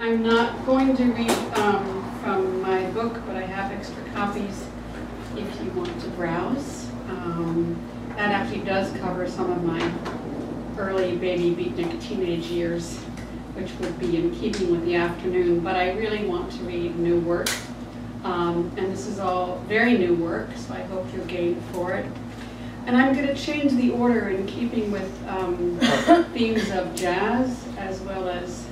I'm not going to read from my book, but I have extra copies if you want to browse. That actually does cover some of my early baby beatnik teenage years, which would be in keeping with the afternoon, but I really want to read new work. And this is all very new work, so I hope you're game for it. And I'm going to change the order in keeping with themes of jazz as well as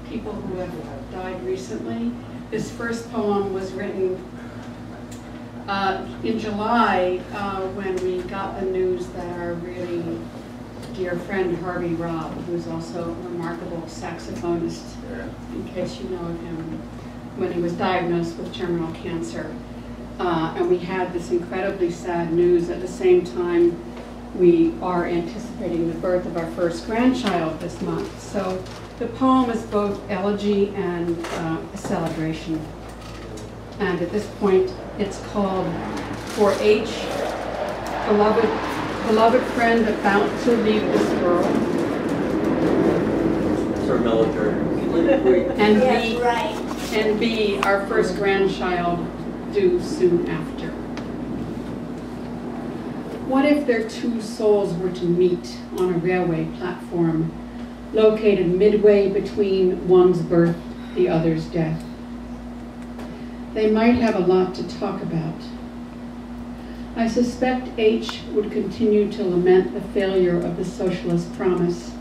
people who have died recently. This first poem was written in July when we got the news that our really dear friend Harvey Robb, who's also a remarkable saxophonist, in case you know of him, when he was diagnosed with terminal cancer. And we had this incredibly sad news. At the same time, we are anticipating the birth of our first grandchild this month. So the poem is both elegy and a celebration. And at this point, it's called For H, beloved friend about to leave this world. Sort of military. And Yes, B, right. and B, our first grandchild due soon after. What if their two souls were to meet on a railway platform, located midway between one's birth, the other's death? They might have a lot to talk about. I suspect H would continue to lament the failure of the socialist promise,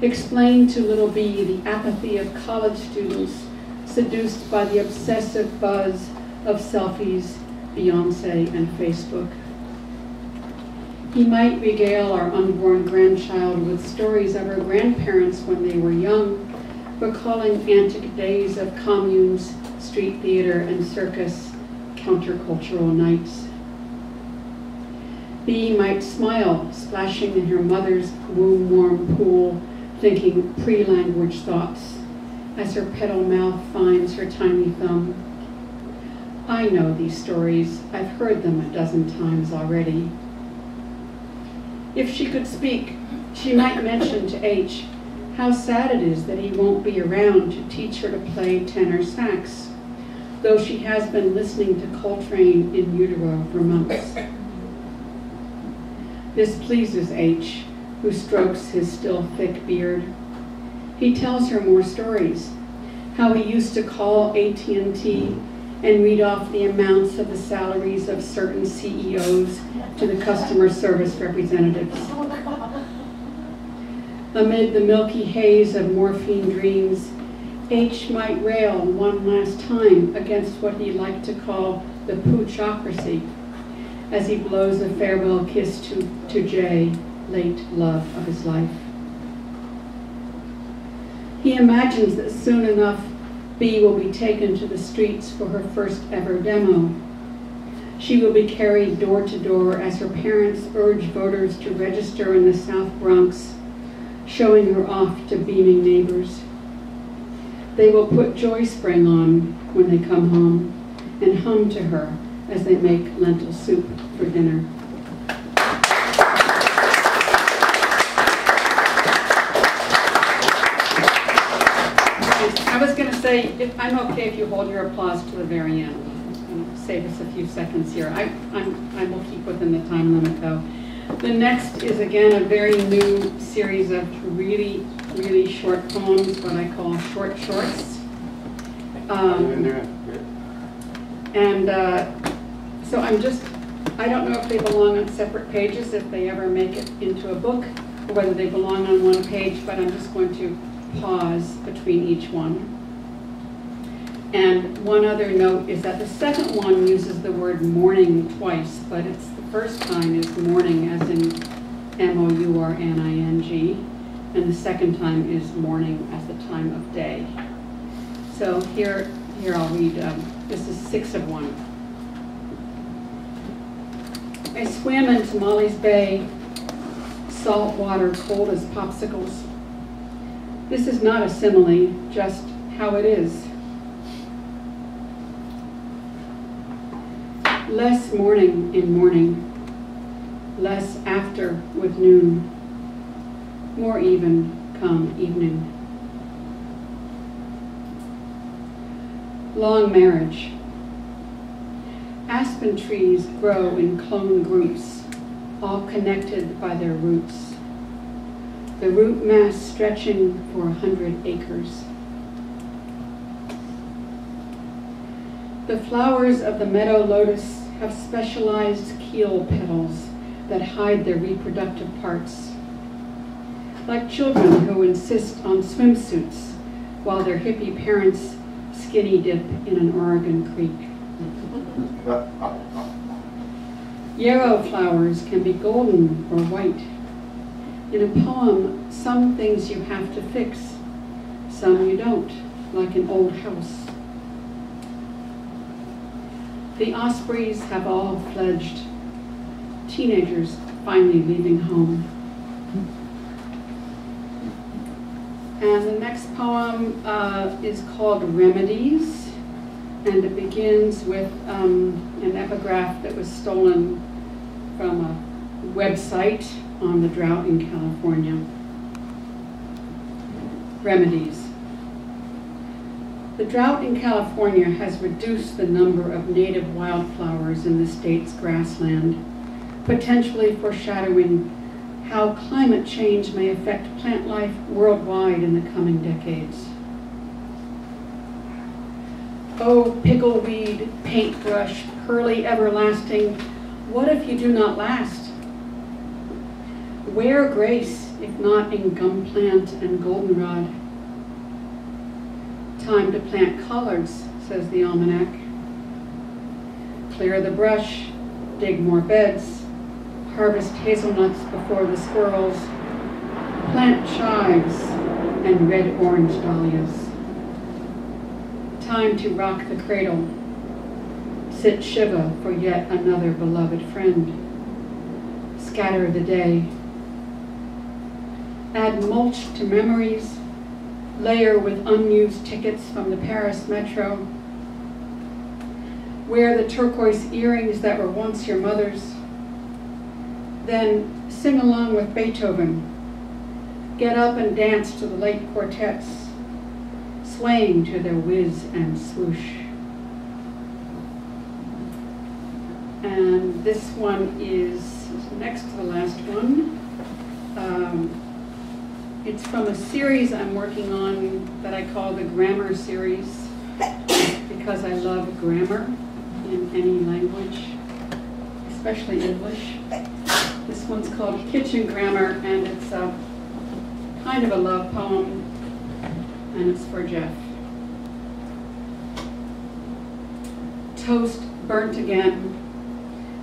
explain to little B the apathy of college students seduced by the obsessive buzz of selfies, Beyonce, and Facebook. He might regale our unborn grandchild with stories of her grandparents when they were young, recalling antic days of communes, street theater, and circus, countercultural nights. B might smile, splashing in her mother's womb-warm pool, thinking pre-language thoughts, as her petal mouth finds her tiny thumb. I know these stories. I've heard them a dozen times already. If she could speak, she might mention to H how sad it is that he won't be around to teach her to play tenor sax, though she has been listening to Coltrane in utero for months. This pleases H, who strokes his still thick beard. He tells her more stories, how he used to call AT&T and read off the amounts of the salaries of certain CEOs to the customer service representatives. Amid the milky haze of morphine dreams, H might rail one last time against what he liked to call the poochocracy, as he blows a farewell kiss to J, late love of his life. He imagines that soon enough, B will be taken to the streets for her first ever demo. She will be carried door to door as her parents urge voters to register in the South Bronx, showing her off to beaming neighbors. They will put Joy Spring on when they come home and hum to her as they make lentil soup for dinner. I was going to say, I'm okay if you hold your applause to the very end. Save us a few seconds here. I will keep within the time limit, though. The next is, again, a very new series of really, really short poems, what I call short shorts. So I don't know if they belong on separate pages, if they ever make it into a book, or whether they belong on one page, but I'm just going to pause between each one. And one other note is that the second one uses the word morning twice, but it's the first time is morning as in M-O-U-R-N-I-N-G, and the second time is morning as the time of day. So here I'll read, this is 6 of 1. I swam in Tamales Bay, salt water cold as popsicles. This is not a simile, just how it is. Less morning in morning, less after with noon, more even come evening. long marriage. Aspen trees grow in clone groups, all connected by their roots, the root mass stretching for 100 acres. The flowers of the meadow lotus have specialized keel petals that hide their reproductive parts, like children who insist on swimsuits while their hippie parents skinny dip in an Oregon creek. Yarrow flowers can be golden or white. In a poem, some things you have to fix, some you don't, like an old house. The ospreys have all fledged, teenagers finally leaving home. And the next poem is called Remedies, and it begins with an epigraph that was stolen from a website on the drought in California. Remedies. The drought in California has reduced the number of native wildflowers in the state's grassland, potentially foreshadowing how climate change may affect plant life worldwide in the coming decades. Oh, pickleweed, paintbrush, pearly everlasting, what if you do not last? Where grace, if not in gumplant and goldenrod? Time to plant collards, says the almanac. Clear the brush, dig more beds, harvest hazelnuts before the squirrels, plant chives and red-orange dahlias. Time to rock the cradle, sit Shiva for yet another beloved friend, scatter the day, add mulch to memories, layer with unused tickets from the Paris metro, wear the turquoise earrings that were once your mother's, then sing along with Beethoven, get up and dance to the late quartets, swaying to their whiz and swoosh. And this one is next to the last one. It's from a series I'm working on that I call the Grammar Series, because I love grammar in any language, especially English. This one's called Kitchen Grammar, and it's kind of a love poem, and it's for Jeff. Toast burnt again.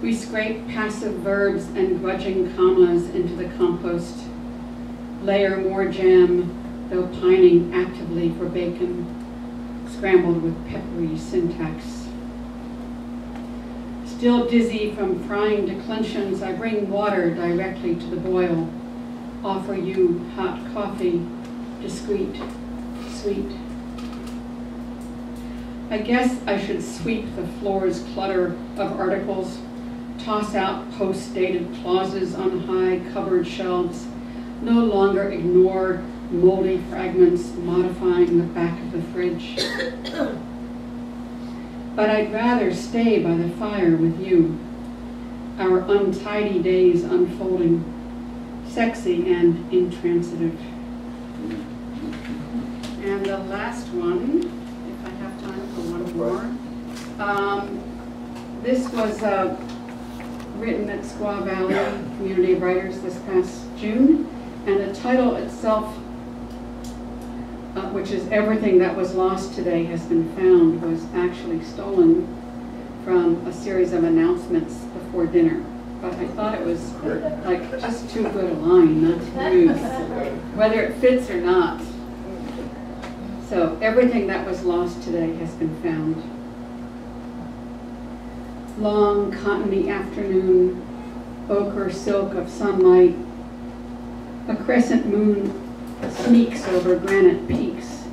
We scrape passive verbs and grudging commas into the compost. Layer more jam, though pining actively for bacon, scrambled with peppery syntax. Still dizzy from frying declensions, I bring water directly to the boil, offer you hot coffee, discreet, sweet. I guess I should sweep the floor's clutter of articles, toss out post-dated clauses on high cupboard shelves, no longer ignore moldy fragments modifying the back of the fridge. But I'd rather stay by the fire with you, our untidy days unfolding, sexy and intransitive. And the last one, if I have time for one more. This was written at Squaw Valley Community of Writers this past June. And the title itself, which is Everything That Was Lost Today Has Been Found, was actually stolen from a series of announcements before dinner. But I thought it was like just too good a line not to use, whether it fits or not. So everything that was lost today has been found. Long cottony afternoon, ochre silk of sunlight. A crescent moon sneaks over granite peaks,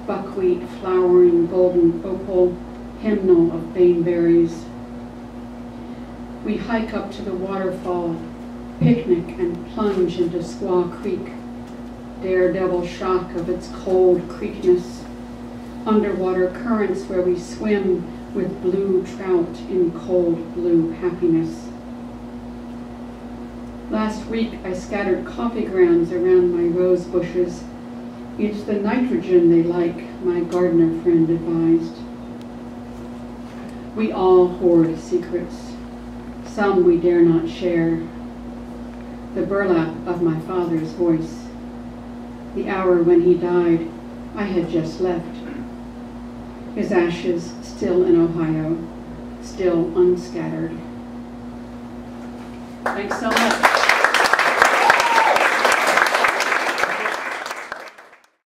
buckwheat flowering golden opal, hymnal of baneberries. We hike up to the waterfall, picnic and plunge into Squaw Creek, daredevil shock of its cold creekness, underwater currents where we swim with blue trout in cold blue happiness. Last week I scattered coffee grounds around my rose bushes. It's the nitrogen they like, my gardener friend advised. We all hoard secrets. Some we dare not share. The burlap of my father's voice. The hour when he died, I had just left. His ashes still in Ohio, still unscattered. Thanks so much.